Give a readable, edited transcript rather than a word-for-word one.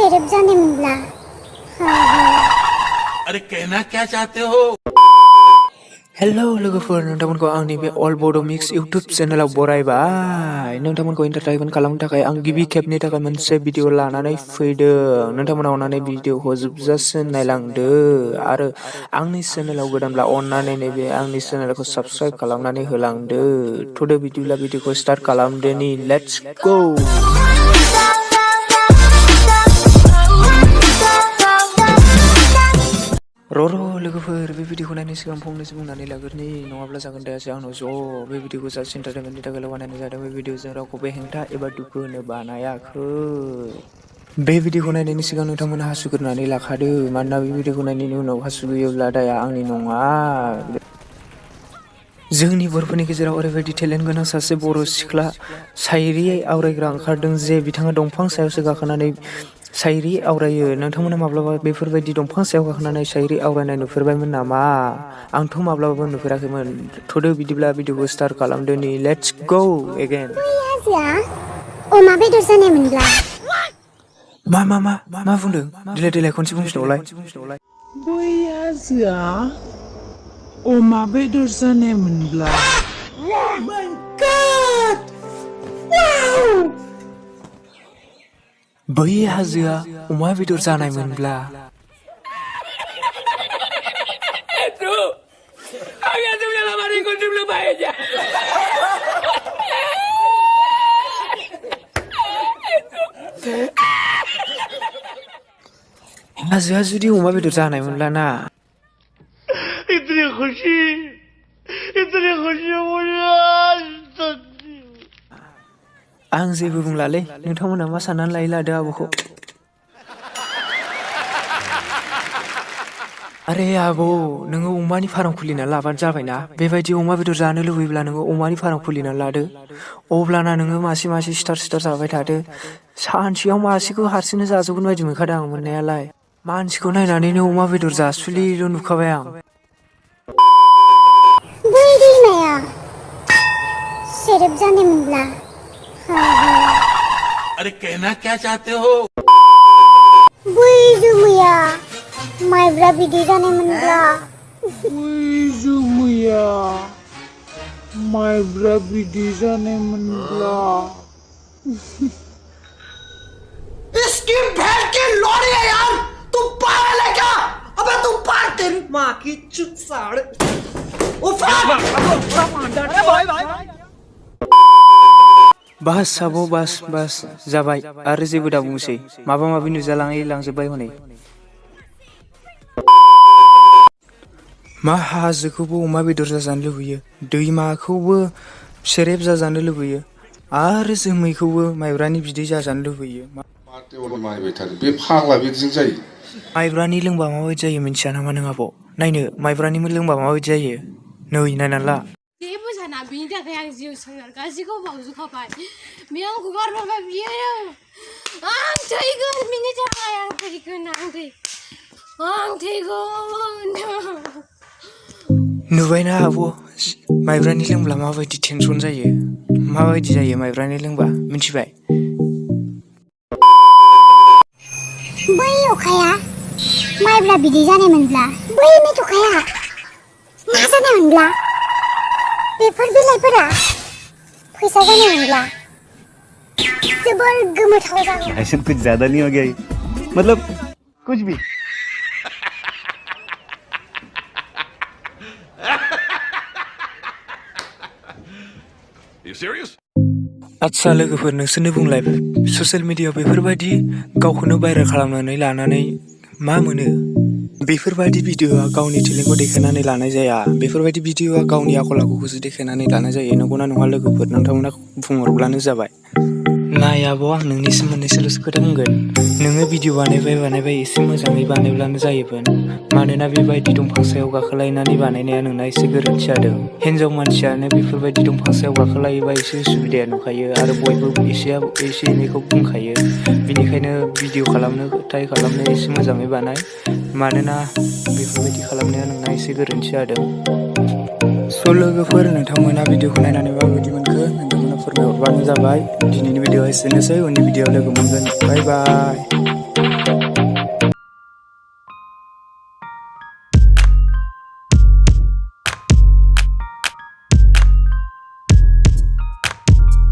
सेरेब जाने मोनब्ला अरे कहना क्या चाहते हो? हेलो लोगोफोर नोंथांमोनखौ आंनि बे अल बड' मिक्स इउटुब चेनेलाव बरायबाय। नोंथांमोनखौ एन्टारटेनमेन्ट खालामनो थाखाय आं गिबि खेबनि थाखाय मोनसे भिडिअ लानानै फैदों। नोंथांमोना अननानै भिडिअखौ जोबजासिम नायलांदो आरो आंनि चेनेलाव गोदानब्ला अननानै नैबे आंनि चेनेलखौ साबस्क्राइब खालामनानै होलांदो। थ'दो बिदिब्ला भिडिअखौ स्टार्ट खालामदोनि लेट्स गो। लोगोफोर बे भिडिअखौ नायनायनि सिगां फंनैसो बुंनानै लाग्रोनि नङाब्ला जागोन दायासै आंनाव ज' बे भिडिअखौ जास्ट एन्टारटेनमेन्टनि थाखायल' बानायनाय जादों। बे भिडिअजों रावखौबो हेंथा एबा दुखु होनो बानायाखै। बे भिडिअखौ नायनायनि सिगां नोंथांमोना हासुग्रोनानै लाखादो, मानोना बे भिडिअखौ नायनायनि उनाव हासुयोब्ला दाया आंनि नङा। जोंनि बर'फोरनि गेजेराव ओरैबायदि टेलेन्ट गोनां सासे बर' सिख्ला शायरि आवरायग्रा ओंखारदों जे बिथाङा दंफां सायावसो गाखोनानै शायरि आवरायो। नोंथांमोना माब्लाबा बेफोरबायदि दंफां सायाव गाखोनानै शायरि आवरायनाय नुफेरबायमोन नामा? आंथ' माब्लाबाबो नुफेराखैमोन। थ'दो बिदिब्ला भिडिअखौ स्टार्ट खालामदोनि लेट्स गो एगेन। बै हाजोआ अमा बेदर जानाय मोनब्ला मा बुंदों? देलाय खनसे बुंफिनबावलाय। बै हाजोआ अमा बेदर जानाय मोनब्ला बै हाजोआ अमा बेदर जानाय मोनब्ला हाजोआ जुदि अमा बेदर जानाय मोनब्ला ना इतनी खुशी मुझे आज तक। आं जेबो बुंलालै, नोंथांमोना मा साननानै लादो आब'खौ। आरे आब' नोङो अमानि फार्म खुलिना लाबानो जाबायना। बेबायदि अमा बेदर जानो लुबैब्ला नोङो अमानि फार्म खुलिना लादो। अब्लाना नोङो मासे सिटार जाबाय थादो। सानसेयाव मासेखौ हारसिंनो जाजोबगोन बायदि मोनखादों आं मोननायालाय। मानसिखौ नायनानैनो अमा बेदर जासुलिल' नुखाबाय आं। बै दैमाया सेरेब जानाय मोनब्ला अरे कहना क्या चाहते हो? बै जोमैया माइब्रा बिदै जानाय मोनब्ला बै जोमैया माइब्रा बिदै जानाय मोनब्ला इसकी बहन की लोड़ी है यार, तू पागल है क्या? अबे तू पागल, तेरी माँ की चुत साड़। बास आब' बास जाबाय आरो जेबो दा बुंसै। माबा माबि नुजालाङै लांजोब्बाय हनै। मा हाजोखौबो अमा बेदर जाजानो लुबैयो, दैमाखौबो सेरेब जाजानो लुबैयो आरो जोमैखौबो माइब्रानि बिदै जाजानो लुबैयो। बे फाग्ला बिदिजों जायो। माइब्रानि लोंबा माबायदि जायो मिथिया नामा नों आब'? नायनो माइब्रानि लोंबा माबायदि जायो नै नायनानै ला। जेबो साना, बिनि थाखाय आं जिउ सोनार गासैखौ बावजोबखाबाय। बे आंखौ गारहरबाय, बियो आं थैगोन बिनि थाखाय। आं थैगोन। नुबायना आब' माइब्रानि लोंब्ला माबायदि टेनसन जायो, माबायदि जायो माइब्रानि लोंबा मिथिबाय? बै अखाया माइब्रा बिदै जानाय मोनब्ला बै मेथ'खाया मा जानाय मोनब्ला बेफोर बिलाइफोरा फैसा जानाय मोनब्ला जोबोर गोमोथाव जागोन। ऐसे कुछ ज्यादा नहीं हो गया ये? मतलब कुछ भी। आच्छा लोगोफोर नोंसोरनो बुंलाय, ससियेल मिडियायाव बेफोरबायदि गावखौनो भाइरेल खालामनानै लानानै मा मोनो? बेफोरबायदि भिडिअ'आ गावनि टेलेन्टखौ देखायनानै लानाय जाया। बेफोरबायदि भिडिअ'आ गावनि आखल आखुखौसो देखायनानै लानाय जायो। नंगौना नङा लोगोफोर? नोंथांमोना बुंहरब्लानो जाबाय। नाय आब' आं नोंनिसिम मोननैसोल'सो खोथा बुंगोन। नोङो भिडिअ' बानायबाय एसे मोजाङै बानायब्लानो जायोमोन। मानोना बेबायदि दंफां सायाव गाखोलायनानै बानायनाया नोंना एसे गोरोन्थि जादों। हिनजाव मानसियानो बेफोरबायदि दंफां सायाव गाखोलायोबा एसे उसुबिदाया नुखायो आरो बयबो एसे एनैखौ बुंखायो। बेनिखायनो भिडिअ' खालामनो एसे मोजाङै बानाय। मानोना बेफोरबायदि खालामनाया नोंना एसे गोरोन्थि जादों। स' लोगोफोर नोंथांमोना भिडिअ'खौ नायनानै माबायदि मोनखो नोंथांमोना फोरमायहरबानो जाबाय। दिनैनि भिडिअ'आ एसेनोसै, उननि भिडिअ'आव लोगो मोनगोन। बाय बाय।